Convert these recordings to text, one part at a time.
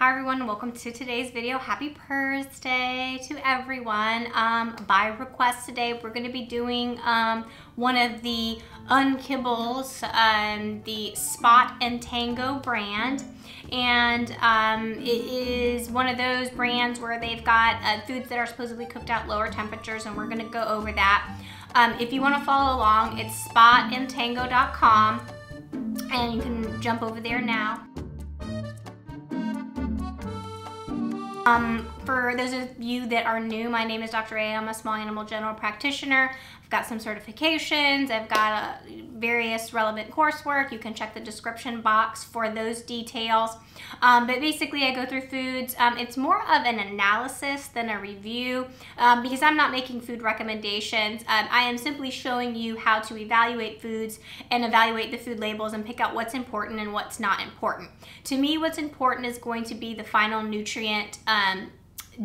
Hi everyone, welcome to today's video. Happy Purse Day to everyone. By request today, we're going to be doing one of the Unkibbles, the Spot and Tango brand. And it is one of those brands where they've got foods that are supposedly cooked at lower temperatures, and we're going to go over that. If you want to follow along, it's spotandtango.com, and you can jump over there now. For those of you that are new, my name is Dr. A. I'm a small animal general practitioner. I've got some certifications. I've got various relevant coursework. You can check the description box for those details. But basically, I go through foods. It's more of an analysis than a review because I'm not making food recommendations. I am simply showing you how to evaluate foods and evaluate the food labels and pick out what's important and what's not important. To me, what's important is going to be the final nutrient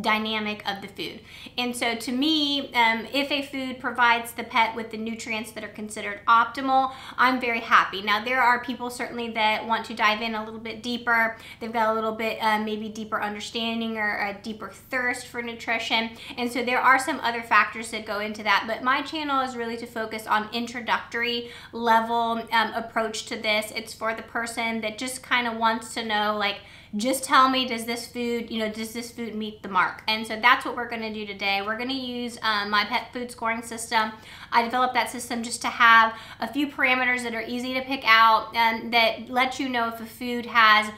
dynamic of the food. And so to me, if a food provides the pet with the nutrients that are considered optimal, I'm very happy. Now, there are people certainly that want to dive in a little bit deeper. They've got a little bit maybe deeper understanding or a deeper thirst for nutrition. And so there are some other factors that go into that. But my channel is really to focus on introductory level approach to this. It's for the person that just kind of wants to know, like, just tell me, does this food meet the mark? And so that's what we're going to do today. We're going to use my pet food scoring system. I developed that system just to have a few parameters that are easy to pick out and that let you know if a food has,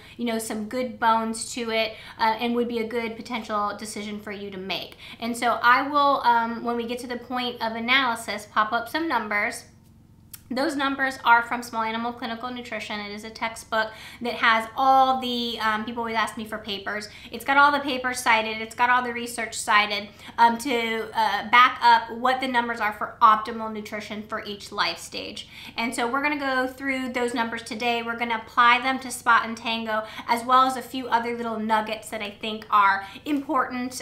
some good bones to it and would be a good potential decision for you to make. And so I will, when we get to the point of analysis, pop up some numbers. Those numbers are from Small Animal Clinical Nutrition. It is a textbook that has all the, people always ask me for papers. It's got all the papers cited. It's got all the research cited to back up what the numbers are for optimal nutrition for each life stage. And so we're gonna go through those numbers today. We're gonna apply them to Spot and Tango, as well as a few other little nuggets that I think are important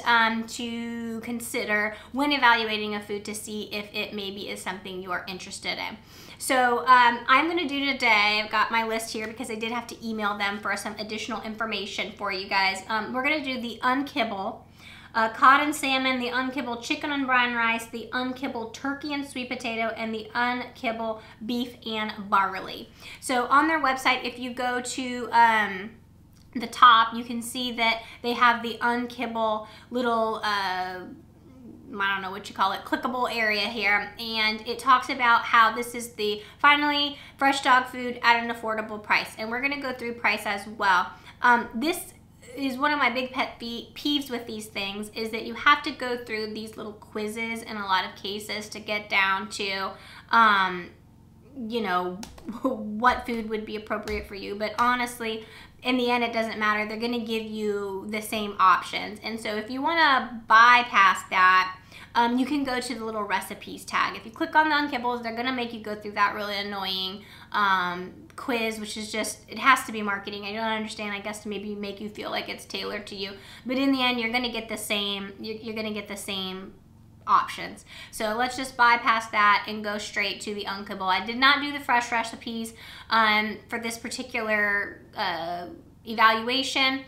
to consider when evaluating a food to see if it maybe is something you are interested in. So I'm going to do today, I've got my list here because I did have to email them for some additional information for you guys. We're going to do the Unkibble cod and salmon, the Unkibble chicken and brown rice, the Unkibble turkey and sweet potato, and the Unkibble beef and barley. So on their website, if you go to the top, you can see that they have the Unkibble little I don't know what you call it, clickable area here, and it talks about how this is the finally fresh dog food at an affordable price, and we're going to go through price as well. This is one of my big pet peeves with these things, is that you have to go through these little quizzes in a lot of cases to get down to what food would be appropriate for you. But honestly, in the end, it doesn't matter. They're going to give you the same options. And so if you want to bypass that, you can go to the little recipes tag. If you click on the Unkibbles, they're going to make you go through that really annoying quiz, which is just, it has to be marketing. I don't understand, I guess, to maybe make you feel like it's tailored to you. But in the end, you're going to get the same, you're going to get the same options. So let's just bypass that and go straight to the Unkibble. I did not do the fresh recipes for this particular evaluation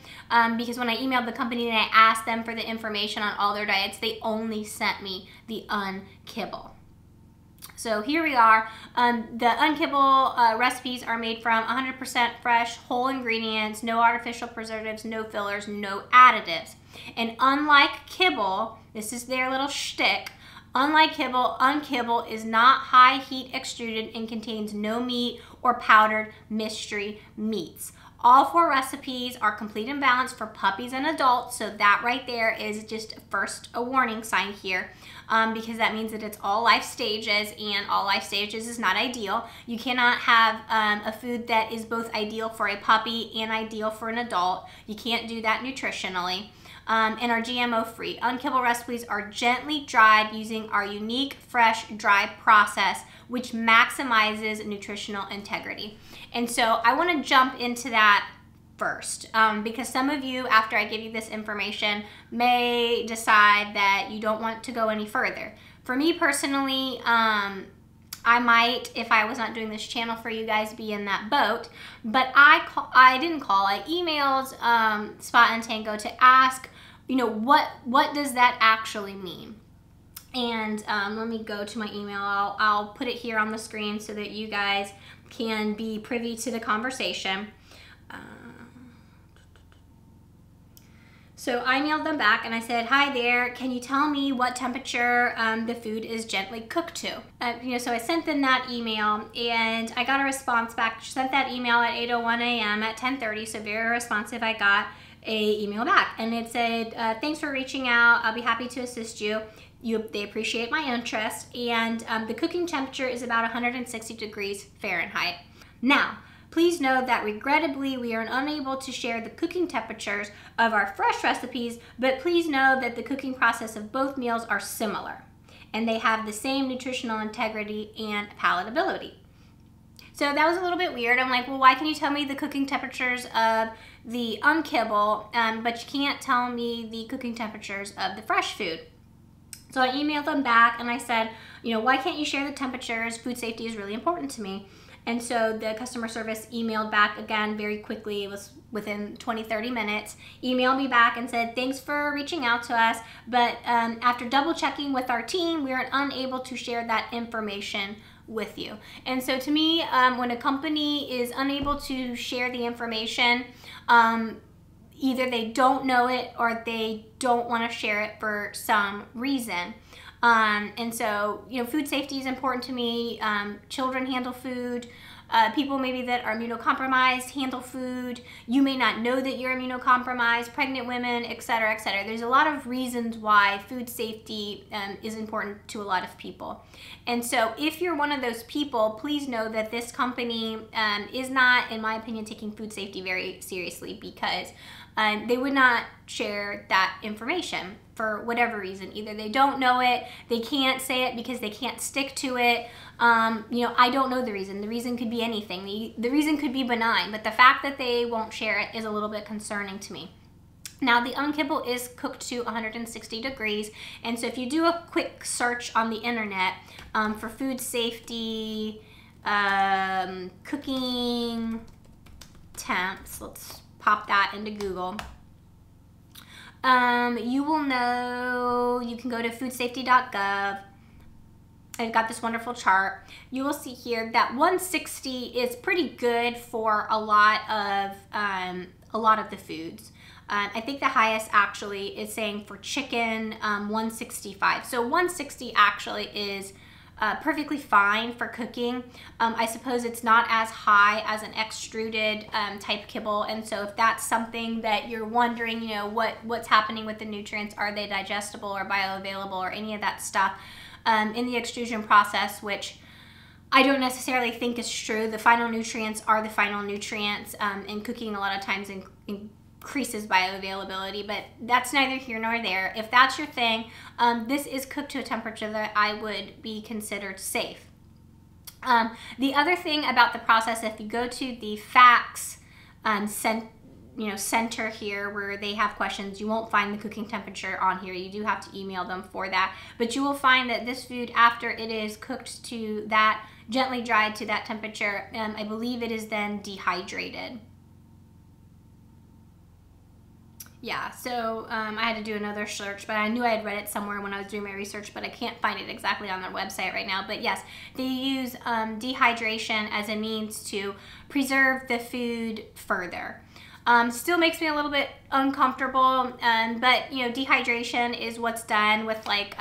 because when I emailed the company and I asked them for the information on all their diets, they only sent me the Unkibble. So here we are. The Unkibble recipes are made from 100% fresh, whole ingredients, no artificial preservatives, no fillers, no additives. And unlike kibble, this is their little shtick, unlike kibble, Unkibble is not high heat extruded and contains no meat or powdered mystery meats. All 4 recipes are complete and balanced for puppies and adults, so that right there is just first a warning sign here because that means that it's all life stages, and all life stages is not ideal. You cannot have a food that is both ideal for a puppy and ideal for an adult. You can't do that nutritionally. And are GMO free. Unkibble recipes are gently dried using our unique fresh dry process, which maximizes nutritional integrity. And so I want to jump into that first because some of you, after I give you this information, may decide that you don't want to go any further. For me personally, I might, if I was not doing this channel for you guys, be in that boat. But I emailed Spot and Tango to ask, you know, what does that actually mean? And let me go to my email. I'll put it here on the screen so that you guys can be privy to the conversation. So I emailed them back and I said, hi there, can you tell me what temperature the food is gently cooked to? You know, so I sent them that email and I got a response back. She sent that email at 8:01 a.m. at 10:30, so very responsive. I got a email back and it said, thanks for reaching out. I'll be happy to assist you. They appreciate my interest, and the cooking temperature is about 160 degrees Fahrenheit. Now, please know that regrettably we are unable to share the cooking temperatures of our fresh recipes, but please know that the cooking process of both meals are similar and they have the same nutritional integrity and palatability. So that was a little bit weird. I'm like, well, why can you tell me the cooking temperatures of the unkibble, but you can't tell me the cooking temperatures of the fresh food? So I emailed them back and I said, you know, why can't you share the temperatures? Food safety is really important to me. And so the customer service emailed back again very quickly. It was within 20-30 minutes. Emailed me back and said, thanks for reaching out to us, but after double checking with our team, we are unable to share that information with you. And so to me, when a company is unable to share the information, either they don't know it or they don't want to share it for some reason. And so, you know, food safety is important to me. Children handle food. People maybe that are immunocompromised handle food. You may not know that you're immunocompromised, pregnant women, etc., etc. There's a lot of reasons why food safety is important to a lot of people. And so if you're one of those people, please know that this company is not, in my opinion, taking food safety very seriously, because they would not share that information for whatever reason. Either they don't know it, they can't say it because they can't stick to it. You know, I don't know the reason. The reason could be anything. The reason could be benign, but the fact that they won't share it is a little bit concerning to me. Now, the unkibble is cooked to 160 degrees, and so if you do a quick search on the internet for food safety cooking temps, let's pop that into Google. You will know, you can go to foodsafety.gov. I've got this wonderful chart. You will see here that 160 is pretty good for a lot of the foods. I think the highest actually is saying for chicken 165. So 160 actually is perfectly fine for cooking. I suppose it's not as high as an extruded type kibble, and so if that's something that you're wondering, you know, what's happening with the nutrients, are they digestible or bioavailable or any of that stuff in the extrusion process, which I don't necessarily think is true. The final nutrients are the final nutrients, and cooking a lot of times increases bioavailability, but that's neither here nor there. If that's your thing, this is cooked to a temperature that I would be considered safe. The other thing about the process, if you go to the facts center here where they have questions, you won't find the cooking temperature on here. You do have to email them for that, but you will find that this food, after it is cooked to that, gently dried to that temperature, I believe it is then dehydrated. Yeah, so I had to do another search, but I knew I had read it somewhere when I was doing my research, but I can't find it exactly on their website right now. But yes, they use dehydration as a means to preserve the food further. Still makes me a little bit uncomfortable, but you know, dehydration is what's done with like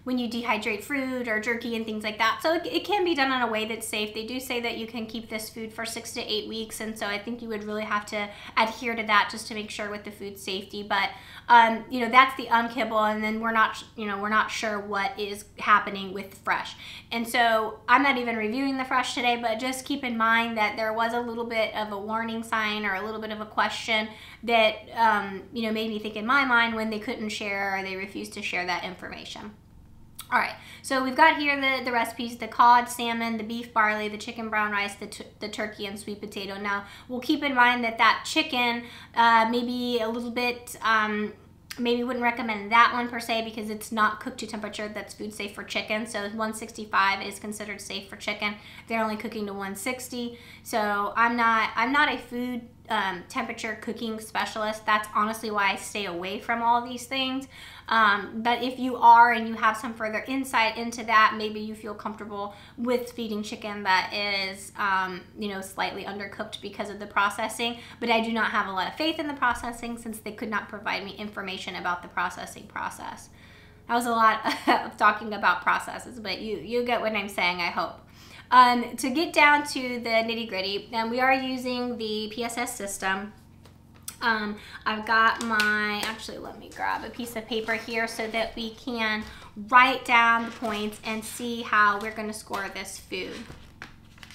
when you dehydrate fruit or jerky and things like that. So it can be done in a way that's safe. They do say that you can keep this food for 6 to 8 weeks, and so I think you would really have to adhere to that just to make sure with the food safety. But you know, that's the unkibble, and then we're not sure what is happening with fresh. And so I'm not even reviewing the fresh today, but just keep in mind that there was a little bit of a warning sign or a little bit of a question that you know, made me think in my mind when they couldn't share or they refused to share that information. All right, so we've got here the recipes: the cod, salmon, the beef barley, the chicken brown rice, the turkey, and sweet potato. Now, we'll keep in mind that that chicken may be a little bit maybe wouldn't recommend that one per se because it's not cooked to temperature that's food safe for chicken. So 165 is considered safe for chicken. They're only cooking to 160. So I'm not a food temperature cooking specialist. That's honestly why I stay away from all these things. But if you are and you have some further insight into that, maybe you feel comfortable with feeding chicken that is, you know, slightly undercooked because of the processing. But I do not have a lot of faith in the processing since they could not provide me information about the processing process. That was a lot of talking about processes, but you get what I'm saying, I hope. To get down to the nitty gritty, we are using the PSS system. I've got actually let me grab a piece of paper here so that we can write down the points and see how we're going to score this food.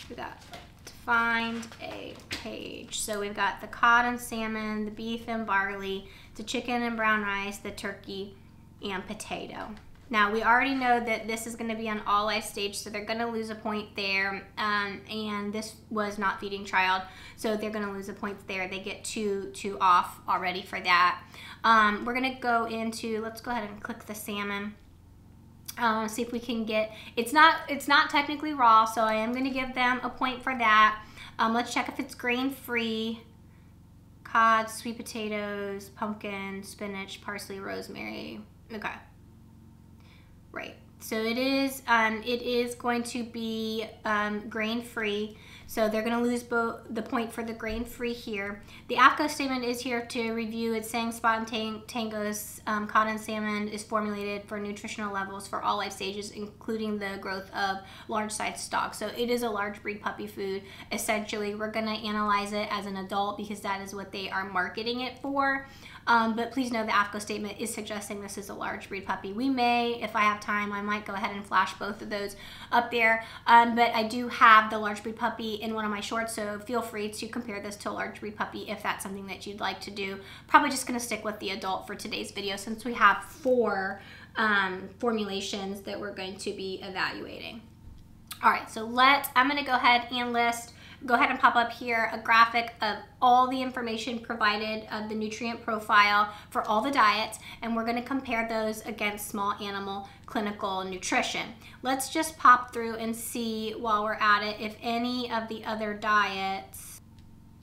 We got to find a page. So we've got the cod and salmon, the beef and barley, the chicken and brown rice, the turkey and potato. Now we already know that this is going to be on all life stage, so they're going to lose a point there, and this was not feeding child, so they're going to lose a point there. They get two off already for that. We're going to go into, let's go ahead and click the salmon. See if we can get, it's not technically raw, so I am going to give them a point for that. Let's check if it's grain free. Cod, sweet potatoes, pumpkin, spinach, parsley, rosemary. Okay. Right, so it is going to be grain-free, so they're going to lose the point for the grain-free here. The AFCO statement is here to review. It's saying Spot and Tango's cod and salmon is formulated for nutritional levels for all life stages, including the growth of large-sized dogs. So it is a large breed puppy food. Essentially, we're going to analyze it as an adult because that is what they are marketing it for. But please know the AFCO statement is suggesting this is a large breed puppy. We may, if I have time, I might go ahead and flash both of those up there. But I do have the large breed puppy in one of my shorts, so feel free to compare this to a large breed puppy if that's something that you'd like to do. Probably just going to stick with the adult for today's video since we have 4 formulations that we're going to be evaluating. All right, so I'm going to go ahead and pop up here a graphic of all the information provided of the nutrient profile for all the diets, and we're going to compare those against small animal clinical nutrition. Let's just pop through and see while we're at it if any of the other diets,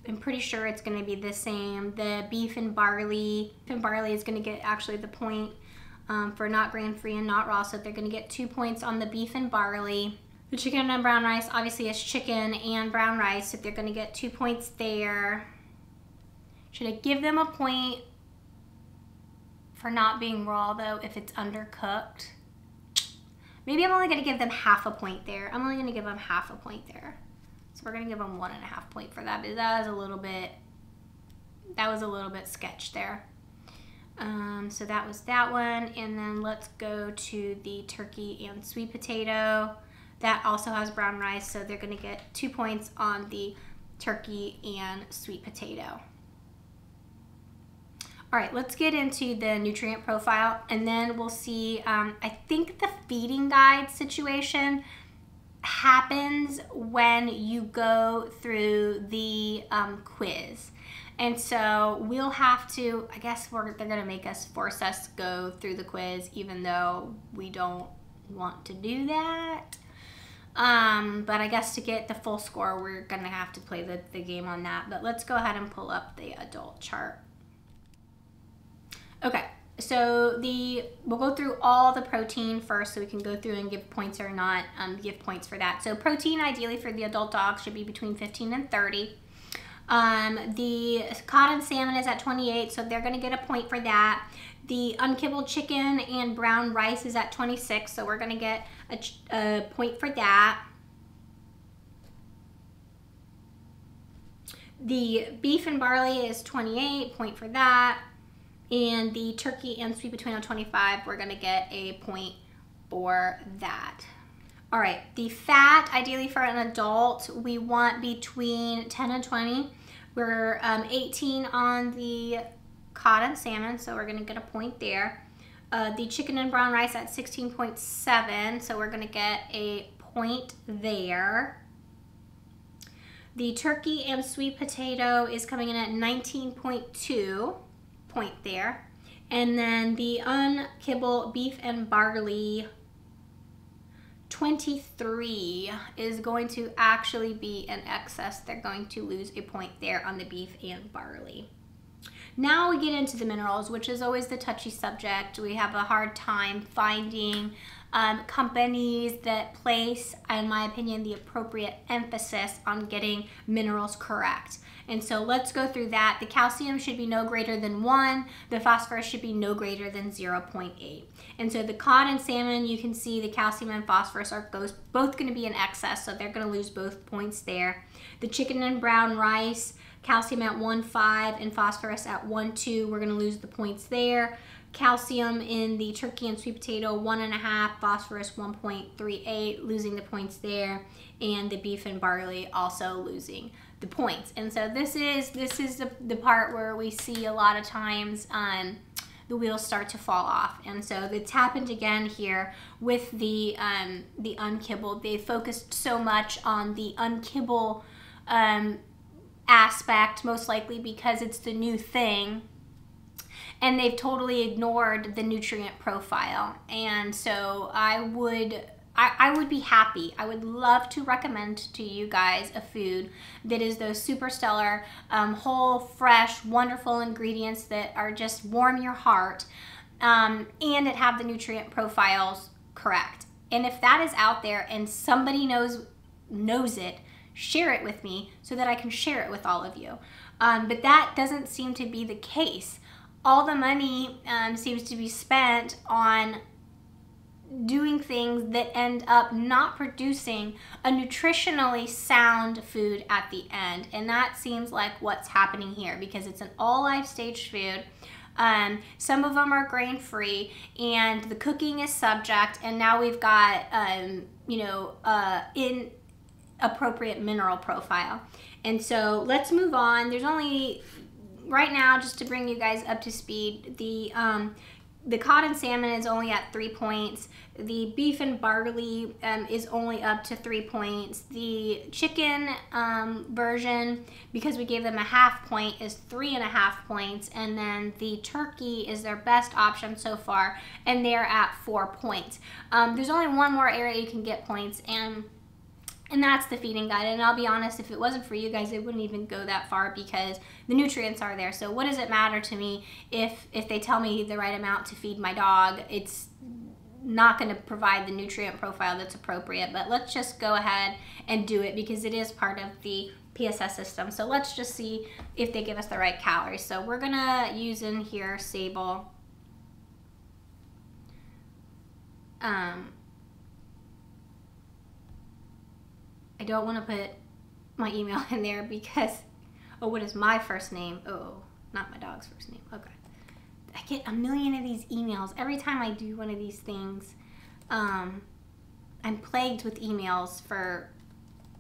I'm pretty sure it's going to be the same. The beef and barley is going to get actually the point for not grain-free and not raw, so they're going to get 2 points on the beef and barley. The chicken and brown rice obviously is chicken and brown rice, so they're going to get 2 points there. Should I give them a point for not being raw though if it's undercooked? Maybe I'm only going to give them half a point there. I'm only going to give them half a point there. So we're going to give them 1.5 points for that, but that was a little bit sketch there. So that was that one, and then let's go to the turkey and sweet potato. That also has brown rice, so they're going to get 2 points on the turkey and sweet potato. All right, let's get into the nutrient profile, and then we'll see. I think the feeding guide situation happens when you go through the quiz. And so we'll have to, I guess they're going to force us go through the quiz, even though we don't want to do that. But I guess to get the full score, we're going to have to play the game on that. But let's go ahead and pull up the adult chart. Okay, so we'll go through all the protein first so we can go through and give points or not give points for that. So protein ideally for the adult dog should be between 15 and 30. The cod and salmon is at 28, so they're going to get a point for that. The unkibbled chicken and brown rice is at 26, so we're going to get a point for that. The beef and barley is 28, point for that. And the turkey and sweet potato 25, we're going to get a point for that. All right, the fat, ideally for an adult, we want between 10 and 20. We're 18 on the cod and salmon, so we're going to get a point there. The chicken and brown rice at 16.7, so we're going to get a point there. The turkey and sweet potato is coming in at 19.2, point there. And then the Unkibble beef and barley 23 is going to actually be an excess. They're going to lose a point there on the beef and barley. Now we get into the minerals, which is always the touchy subject. We have a hard time finding companies that place, in my opinion, the appropriate emphasis on getting minerals correct. And so let's go through that. The calcium should be no greater than 1. The phosphorus should be no greater than 0.8. And so the cod and salmon, you can see the calcium and phosphorus are both going to be in excess, so they're going to lose both points there. The chicken and brown rice, calcium at 1.5 and phosphorus at 1.2, we're going to lose the points there. Calcium in the turkey and sweet potato 1.5, phosphorus 1.38, losing the points there, and the beef and barley also losing the points. And so this is the part where we see a lot of times the wheels start to fall off. And so it's happened again here with the Unkibble. They focused so much on the Unkibble aspect, most likely because it's the new thing, and they've totally ignored the nutrient profile. And so I would be happy. I would love to recommend to you guys a food that is those super stellar, whole, fresh, wonderful ingredients that are just warm your heart, and it have the nutrient profiles correct. And if that is out there and somebody knows it, share it with me so that I can share it with all of you. But that doesn't seem to be the case. All the money seems to be spent on doing things that end up not producing a nutritionally sound food at the end. And that seems like what's happening here, because it's an all life stage food. Some of them are grain free, and the cooking is subject, and now we've got inappropriate mineral profile. And so let's move on. There's only right now, just to bring you guys up to speed, the cod and salmon is only at 3 points. The beef and barley is only up to 3 points. The chicken version, because we gave them a half point, is 3.5 points. And then the turkey is their best option so far, and they're at 4 points. There's only one more area you can get points, and that's the feeding guide. And I'll be honest, if it wasn't for you guys, it wouldn't even go that far, because the nutrients are there. So what does it matter to me if they tell me the right amount to feed my dog? It's not going to provide the nutrient profile that's appropriate. But let's just go ahead and do it, because it is part of the PSS system. So let's just see if they give us the right calories. So we're going to use in here Sable. I don't want to put my email in there because, oh, what is my first name? Oh, not my dog's first name. Okay. I get a million of these emails. Every time I do one of these things, I'm plagued with emails for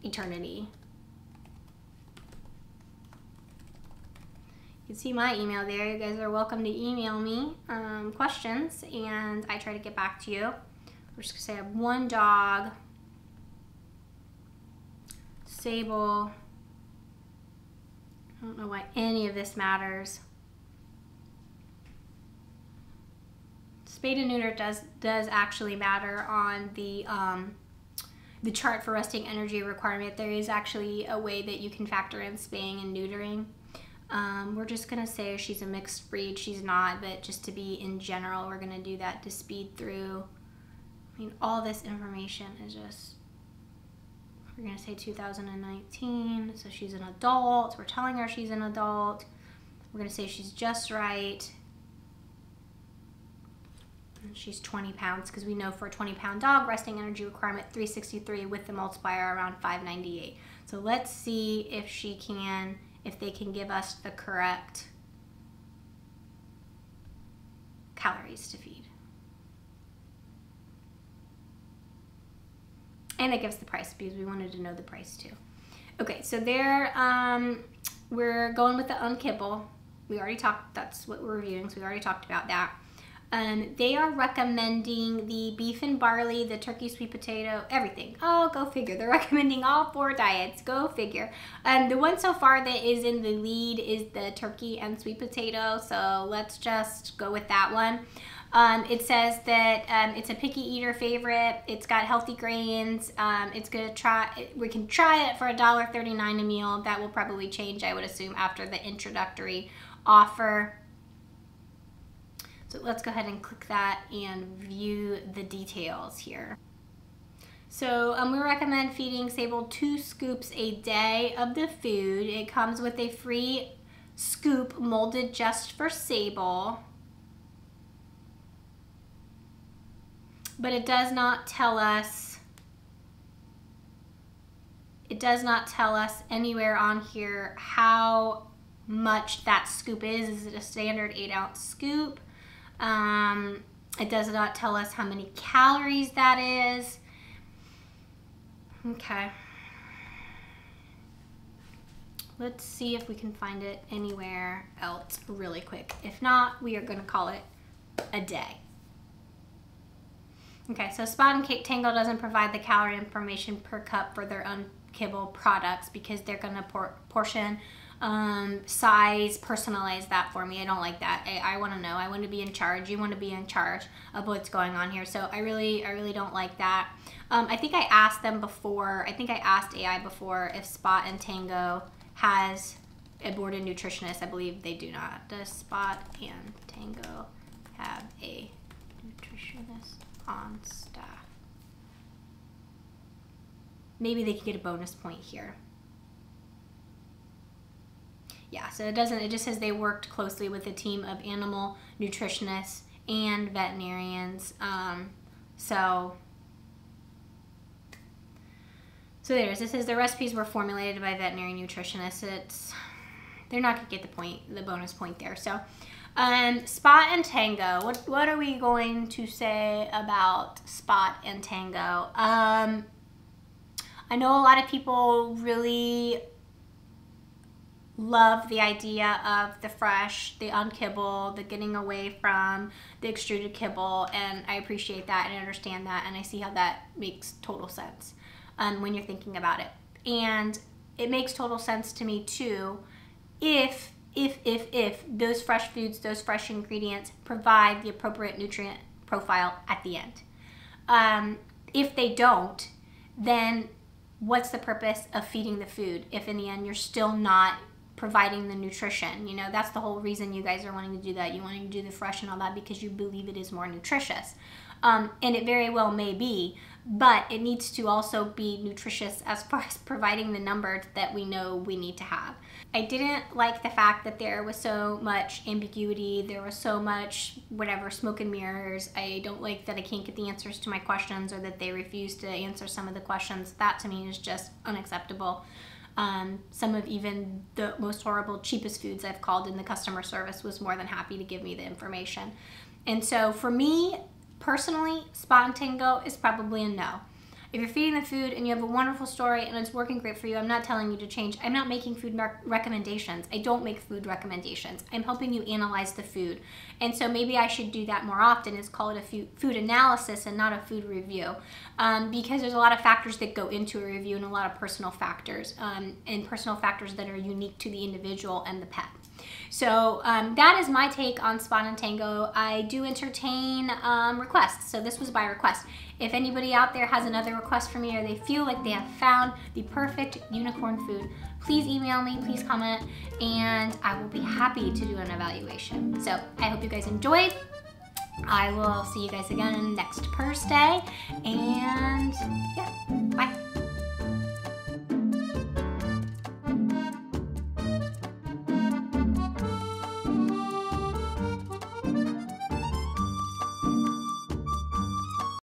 eternity. You can see my email there. You guys are welcome to email me questions, and I try to get back to you. We're just going to say I have one dog. Sable. I don't know why any of this matters. Spayed and neutered does actually matter on the chart for resting energy requirement. There is actually a way that you can factor in spaying and neutering. We're just gonna say she's a mixed breed. She's not, but just to be in general, we're gonna do that to speed through. I mean, all this information is just. We're going to say 2019, so she's an adult. We're telling her she's an adult. We're going to say she's just right. And she's 20 pounds, because we know for a 20-pound dog, resting energy requirement 363 with the multiplier around 598. So let's see if they can give us the correct calories to feed. And it gives the price, because we wanted to know the price too. Okay, so there, we're going with the Unkibble. We already talked, that's what we're reviewing, so we already talked about that. They are recommending the beef and barley, the turkey, sweet potato, everything. Oh, go figure. They're recommending all 4 diets. Go figure. The one so far that is in the lead is the turkey and sweet potato. So let's just go with that one. It says that it's a picky eater favorite. It's got healthy grains. We can try it for $1.39 a meal. That will probably change, I would assume, after the introductory offer. So let's go ahead and click that and view the details here. So we recommend feeding Sable 2 scoops a day of the food. It comes with a free scoop molded just for Sable. But it does not tell us anywhere on here how much that scoop is. Is it a standard 8-ounce scoop? It does not tell us how many calories that is. Okay. Let's see if we can find it anywhere else really quick. If not, we are going to call it a day. Okay, so Spot and Tango doesn't provide the calorie information per cup for their Unkibble products because they're going to portion, size, personalize that for me. I don't like that. I want to know. I want to be in charge. You want to be in charge of what's going on here. So I really don't like that. I think I asked them before. I think I asked AI before if Spot and Tango has a boarded nutritionist. I believe they do not. Does Spot and Tango have a nutritionist on staff? Maybe they could get a bonus point here. Yeah, so it doesn't, it just says they worked closely with a team of animal nutritionists and veterinarians. So there it is. It says the recipes were formulated by veterinary nutritionists. They're not gonna get the point, the bonus point there. So Spot and Tango, what are we going to say about Spot and Tango? I know a lot of people really love the idea of the fresh, the unkibble, the getting away from the extruded kibble, and I appreciate that and I understand that, and I see how that makes total sense when you're thinking about it. And it makes total sense to me too if those fresh foods, those fresh ingredients provide the appropriate nutrient profile at the end. If they don't, then what's the purpose of feeding the food if in the end you're still not providing the nutrition? You know, that's the whole reason you guys are wanting to do that. You wanting to do the fresh and all that because you believe it is more nutritious. And it very well may be, but it needs to also be nutritious as far as providing the numbers that we know we need to have. I didn't like the fact that there was so much ambiguity, there was so much whatever, smoke and mirrors. I don't like that I can't get the answers to my questions or that they refuse to answer some of the questions. That to me is just unacceptable. Some of even the most horrible, cheapest foods I've called in the customer service was more than happy to give me the information. And so for me, personally, Spot and Tango is probably a no. If you're feeding the food and you have a wonderful story and it's working great for you, I'm not telling you to change. I'm not making food recommendations. I don't make food recommendations. I'm helping you analyze the food. And so maybe I should do that more often, is call it a food analysis and not a food review. Because there's a lot of factors that go into a review and a lot of personal factors, and personal factors that are unique to the individual and the pet. So that is my take on Spot and Tango. I do entertain requests, so this was by request. If anybody out there has another request for me or they feel like they have found the perfect unicorn food, please email me, please comment, and I will be happy to do an evaluation. So I hope you guys enjoyed. I will see you guys again next Thursday, and yeah, bye.